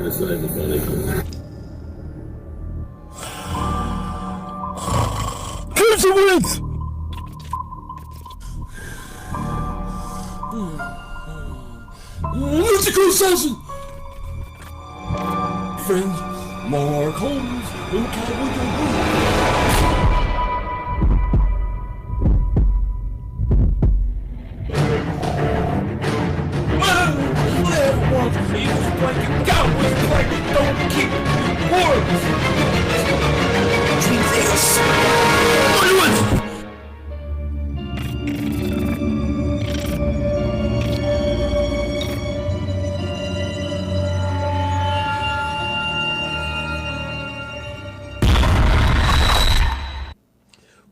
trying to say the funny. Carson Wentz! Mystical Assassin! Friends, Mark Holmes and the Cowboy wants me to like a Cowboys player, don't keep words! Jesus!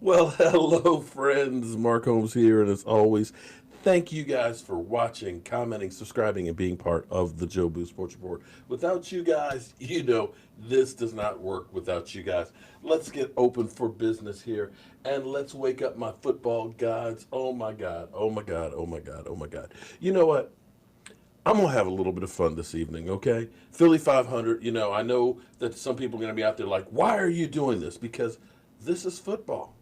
Well, hello, friends. Mark Holmes here, and as always, thank you guys for watching, commenting, subscribing, and being part of the Joe Boo Sports Report. Without you guys, you know, this does not work without you guys. Let's get open for business here, and let's wake up my football gods. Oh, my God. Oh, my God. Oh, my God. Oh, my God. You know what? I'm going to have a little bit of fun this evening, okay? Philly 500, you know, I know that some people are going to be out there like, why are you doing this? Because this is football.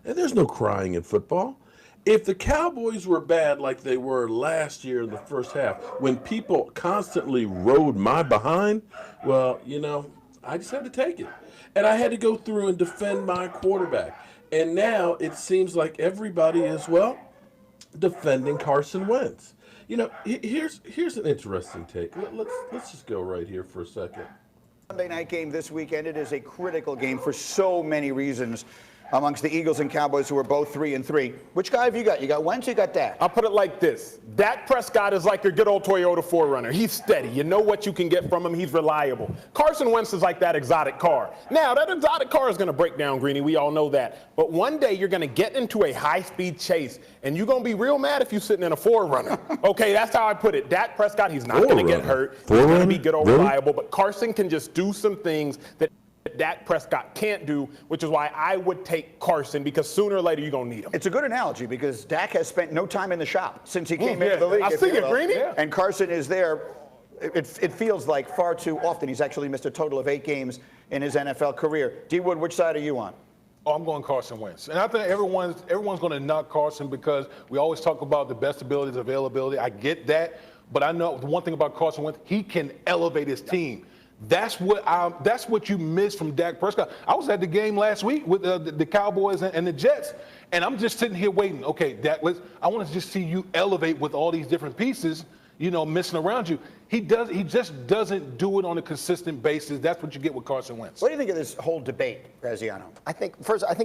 And there's no crying in football. If the Cowboys were bad like they were last year in the first half, when people constantly rode my behind, well, you know, I just had to take it. And I had to go through and defend my quarterback. And now it seems like everybody is, well, defending Carson Wentz. You know, here's an interesting take. Let's just go right here for a second. Sunday night game this weekend. It is a critical game for so many reasons amongst the Eagles and Cowboys, who are both 3-3. Which guy have you got? You got Wentz, you got Dak? I'll put it like this. Dak Prescott is like your good old Toyota 4Runner. He's steady. You know what you can get from him. He's reliable. Carson Wentz is like that exotic car. Now, that exotic car is going to break down, Greeny. We all know that. But one day you're going to get into a high-speed chase, and you're going to be real mad if you're sitting in a 4Runner. Okay, that's how I put it. Dak Prescott, he's not going to get hurt. He's going to be good old reliable. But Carson can just do some things that Dak Prescott can't do, which is why I would take Carson, because sooner or later you're going to need him. It's a good analogy because Dak has spent no time in the shop since he came into the league. I see it, Greeny. And Carson is there. It feels like far too often. He's actually missed a total of 8 games in his NFL career. D. Wood, which side are you on? Oh, I'm going Carson Wentz. And I think everyone's going to knock Carson because we always talk about the best abilities, availability. I get that. But I know the one thing about Carson Wentz, he can elevate his team. That's what you missed from Dak Prescott. I was at the game last week with the Cowboys and the Jets, and I'm just sitting here waiting. Okay, Dak, I want to just see you elevate with all these different pieces, you know, missing around you. He just doesn't do it on a consistent basis. That's what you get with Carson Wentz. What do you think of this whole debate, Graziano? I think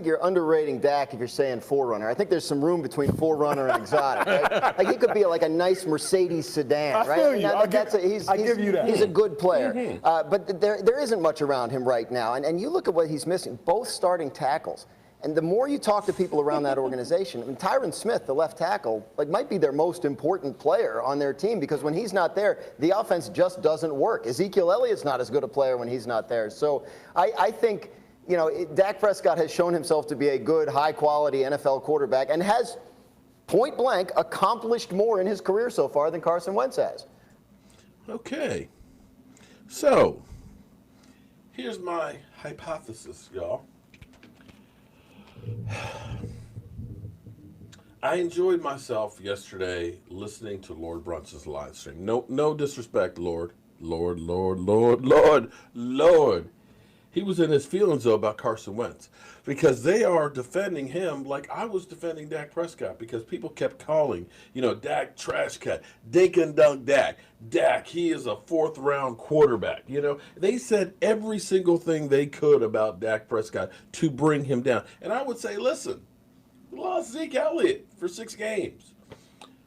you're underrating Dak if you're saying 4Runner. I think there's some room between 4Runner and exotic. Right? Like he could be like a nice Mercedes sedan, right? I feel you. I give you that. He's a good player, but there isn't much around him right now. And you look at what he's missing. Both starting tackles. And the more you talk to people around that organization, I mean, Tyron Smith, the left tackle, might be their most important player on their team, because when he's not there, the offense just doesn't work. Ezekiel Elliott's not as good a player when he's not there. So I think, you know, Dak Prescott has shown himself to be a good, high-quality NFL quarterback and has, point blank, accomplished more in his career so far than Carson Wentz has. Okay. So, here's my hypothesis, y'all. I enjoyed myself yesterday listening to Lord Brunson's live stream. No disrespect, Lord. He was in his feelings, though, about Carson Wentz, because they are defending him like I was defending Dak Prescott, because people kept calling, you know, Dak trash cut, dink and dunk Dak. Dak, he is a 4th-round quarterback. You know, they said every single thing they could about Dak Prescott to bring him down. And I would say, listen, we lost Zeke Elliott for 6 games.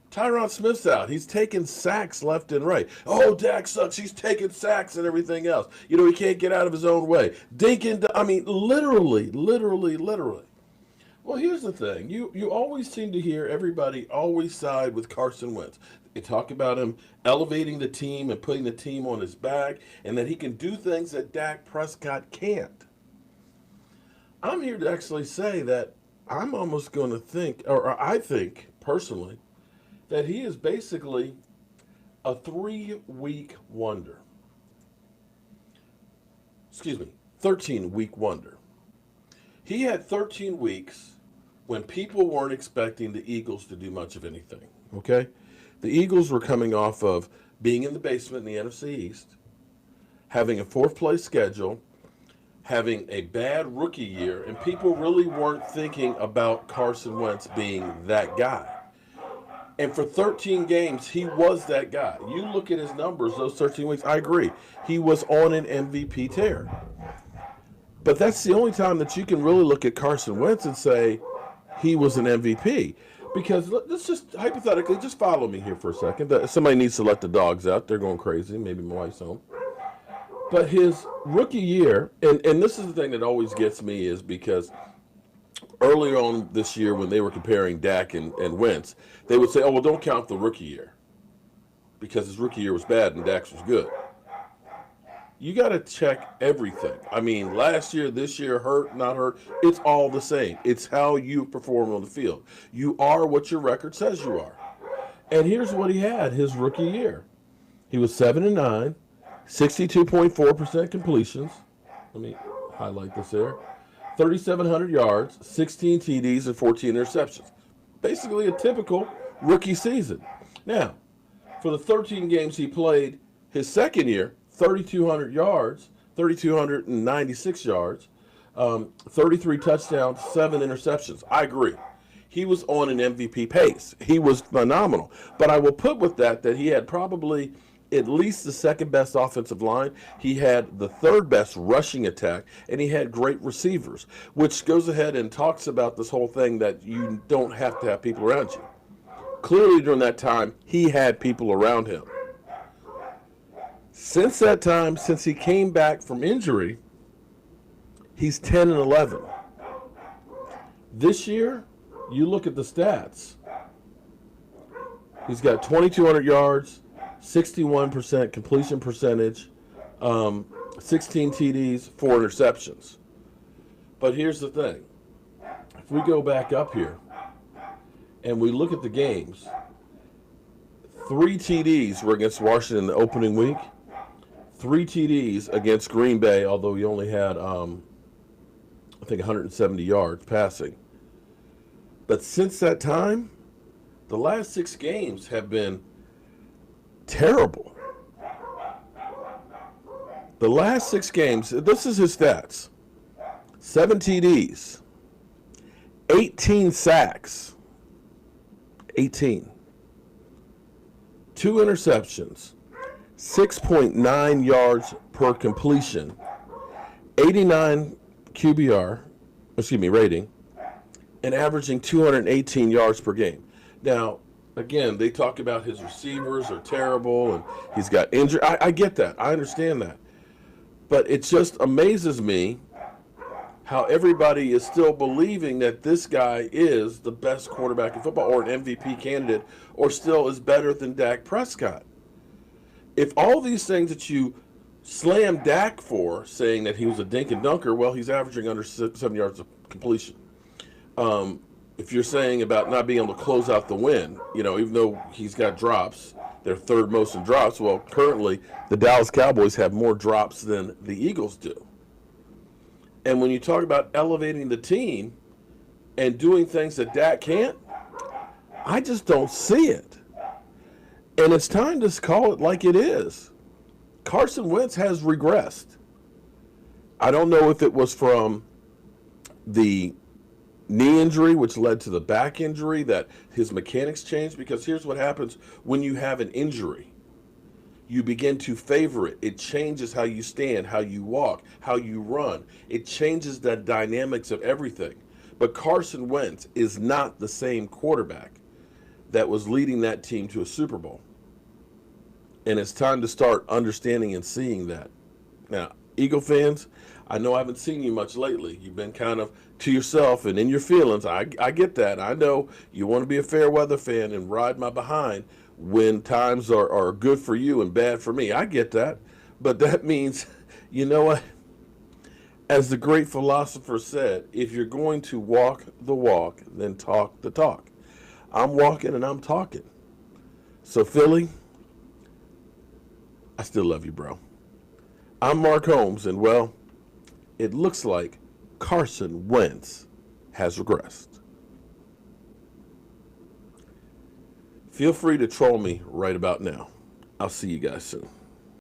Tyron Smith's out. He's taking sacks left and right. Oh, Dak sucks. He's taking sacks and everything else. You know, he can't get out of his own way. I mean, literally. Well, here's the thing. You always seem to hear everybody always side with Carson Wentz. They talk about him elevating the team and putting the team on his back, and that he can do things that Dak Prescott can't. I'm here to actually say that I'm almost going to think, or I think personally, that he is basically a 3-week wonder. 13-week wonder. He had 13 weeks when people weren't expecting the Eagles to do much of anything, okay? The Eagles were coming off of being in the basement in the NFC East, having a fourth-place schedule, having a bad rookie year, and people really weren't thinking about Carson Wentz being that guy. And for 13 games, he was that guy. You look at his numbers, those 13 weeks, I agree. He was on an MVP tear. But that's the only time that you can really look at Carson Wentz and say he was an MVP. Because let's just, hypothetically, just follow me here for a second. Somebody needs to let the dogs out. They're going crazy. Maybe my wife's home. But his rookie year, and this is the thing that always gets me, is because earlier on this year when they were comparing Dak and Wentz, they would say, oh, well, don't count the rookie year because his rookie year was bad and Dak's was good. You got to check everything. I mean, last year, this year, hurt, not hurt, it's all the same. It's how you perform on the field. You are what your record says you are. And here's what he had his rookie year. He was 7-9, 62.4% completions. Let me highlight this there. 3,700 yards, 16 TDs, and 14 interceptions. Basically a typical rookie season. Now, for the 13 games he played his second year, 3,200 yards, 3,296 yards, 33 touchdowns, 7 interceptions. I agree. He was on an MVP pace. He was phenomenal. But I will put with that he had probably at least the second best offensive line. He had the third best rushing attack, and he had great receivers, which goes ahead and talks about this whole thing that you don't have to have people around you. Clearly during that time, he had people around him. Since that time, since he came back from injury, he's 10-11. This year, you look at the stats. He's got 2,200 yards, 61% completion percentage, 16 TDs, 4 interceptions. But here's the thing. If we go back up here and we look at the games, 3 TDs were against Washington the opening week, 3 TDs against Green Bay, although he only had, I think, 170 yards passing. But since that time, the last 6 games have been terrible. The last 6 games, this is his stats. 7 TDs, 18 sacks, 18. 2 interceptions, 6.9 yards per completion, 89 rating, and averaging 218 yards per game. Now, again, they talk about his receivers are terrible and he's got injury. I get that. I understand that. But it just amazes me how everybody is still believing that this guy is the best quarterback in football or an MVP candidate or still is better than Dak Prescott. If all these things that you slam Dak for, saying that he was a dink and dunker, well, he's averaging under 7 yards of completion. If you're saying about not being able to close out the win, even though he's got drops, they're third most in drops. Well, currently the Dallas Cowboys have more drops than the Eagles do. And when you talk about elevating the team and doing things that Dak can't, I just don't see it. And it's time to call it like it is. Carson Wentz has regressed. I don't know if it was from the knee injury, which led to the back injury, that his mechanics changed, because here's what happens when you have an injury. You begin to favor it. It changes how you stand, how you walk, how you run. It changes the dynamics of everything. But Carson Wentz is not the same quarterback that was leading that team to a Super Bowl. And it's time to start understanding and seeing that. Now, Eagle fans, I know I haven't seen you much lately. You've been kind of to yourself and in your feelings. I get that. I know you want to be a fair weather fan and ride my behind when times are good for you and bad for me. I get that. But that means, you know what? As the great philosopher said, if you're going to walk the walk, then talk the talk. I'm walking and I'm talking. So, Philly, I still love you, bro. I'm Mark Holmes, and, well, it looks like Carson Wentz has regressed. Feel free to troll me right about now. I'll see you guys soon.